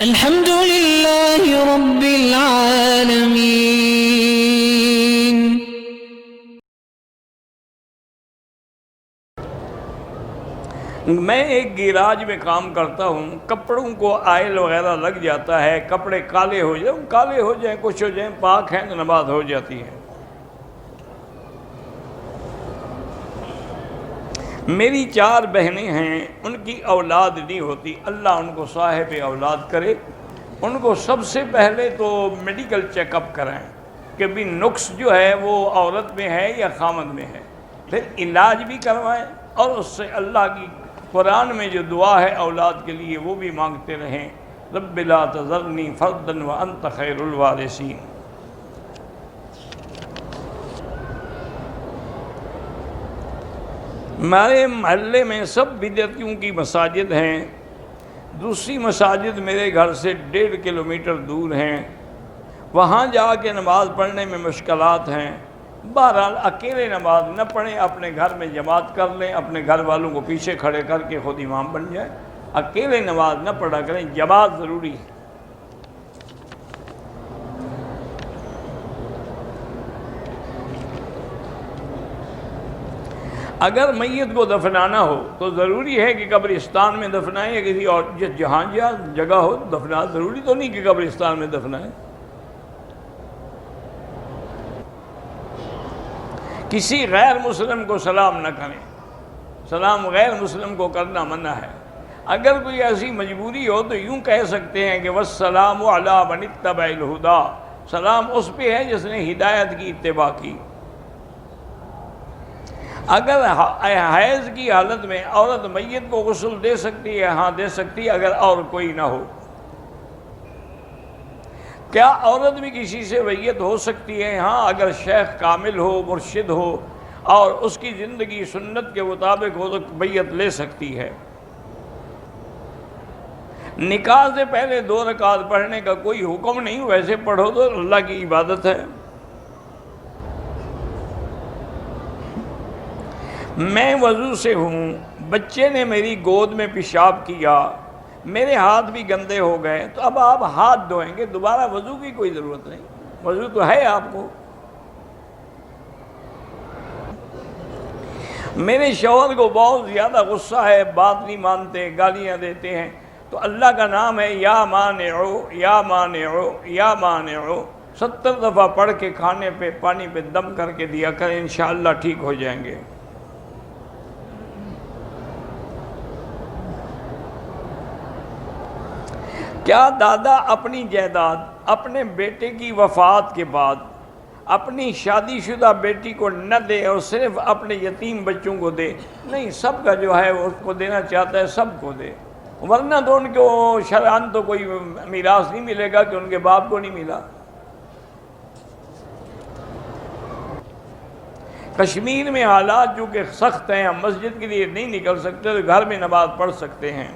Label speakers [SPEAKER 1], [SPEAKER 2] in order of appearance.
[SPEAKER 1] الحمد لله رب العالمين.
[SPEAKER 2] میں ایک گیراج میں کام کرتا ہوں، کپڑوں کو آئل وغیرہ لگ جاتا ہے، کپڑے کالے ہو جائیں کچھ ہو جائیں، پاک ہیں تو نماز ہو جاتی ہے۔ میری 4 بہنیں ہیں، ان کی اولاد نہیں ہوتی، اللہ ان کو صاحب اولاد کرے۔ ان کو سب سے پہلے تو میڈیکل چیک اپ کرائیں کہ بھی نقص جو ہے وہ عورت میں ہے یا خامد میں ہے، پھر علاج بھی کروائیں، اور اس سے اللہ کی قرآن میں جو دعا ہے اولاد کے لیے وہ بھی مانگتے رہیں، رب لا تذرنی فردا وانت خیر الوارثین۔ ہمارے محلے میں سب بدعتیوں کی مساجد ہیں، دوسری مساجد میرے گھر سے 1.5 کلومیٹر دور ہیں، وہاں جا کے نماز پڑھنے میں مشکلات ہیں۔ بہرحال اکیلے نماز نہ پڑھیں، اپنے گھر میں جماعت کر لیں، اپنے گھر والوں کو پیچھے کھڑے کر کے خود امام بن جائیں، اکیلے نماز نہ پڑھا کریں، جماعت ضروری ہے۔ اگر میت کو دفنانا ہو تو ضروری ہے کہ قبرستان میں دفنائیں یا کسی اور جہاں جگہ ہو دفنا، ضروری تو نہیں کہ قبرستان میں دفنائیں۔ کسی غیر مسلم کو سلام نہ کریں، سلام غیر مسلم کو کرنا منع ہے۔ اگر کوئی ایسی مجبوری ہو تو یوں کہہ سکتے ہیں کہ والسلام علی من اتبع الہدی، سلام اس پہ ہے جس نے ہدایت کی اتباع کی۔ اگر حیض کی حالت میں عورت میت کو غسل دے سکتی ہے، ہاں دے سکتی ہے، اگر اور کوئی نہ ہو۔ کیا عورت بھی کسی سے ویت ہو سکتی ہے؟ ہاں، اگر شیخ کامل ہو، مرشد ہو اور اس کی زندگی سنت کے مطابق ہو تو بیعت لے سکتی ہے۔ نکاح سے پہلے 2 رکعت پڑھنے کا کوئی حکم نہیں، ویسے پڑھو تو اللہ کی عبادت ہے۔ میں وضو سے ہوں، بچے نے میری گود میں پیشاب کیا، میرے ہاتھ بھی گندے ہو گئے، تو اب آپ ہاتھ دھوئیں گے، دوبارہ وضو کی کوئی ضرورت نہیں، وضو تو ہے آپ کو۔ میرے شوہر کو بہت زیادہ غصہ ہے، بات نہیں مانتے، گالیاں دیتے ہیں، تو اللہ کا نام ہے یا مانعو یا مانعو یا مانعو، 70 دفعہ پڑھ کے کھانے پہ پانی پہ دم کر کے دیا کریں، انشاءاللہ ٹھیک ہو جائیں گے۔ کیا دادا اپنی جائیداد اپنے بیٹے کی وفات کے بعد اپنی شادی شدہ بیٹی کو نہ دے اور صرف اپنے یتیم بچوں کو دے؟ نہیں، سب کا جو ہے وہ اس کو دینا چاہتا ہے سب کو دے، ورنہ تو ان کو شرعاً تو کوئی میراث نہیں ملے گا کہ ان کے باپ کو نہیں ملا۔ کشمیر میں حالات جو کہ سخت ہیں، ہم مسجد کے لیے نہیں نکل سکتے تو گھر میں نماز پڑھ سکتے ہیں۔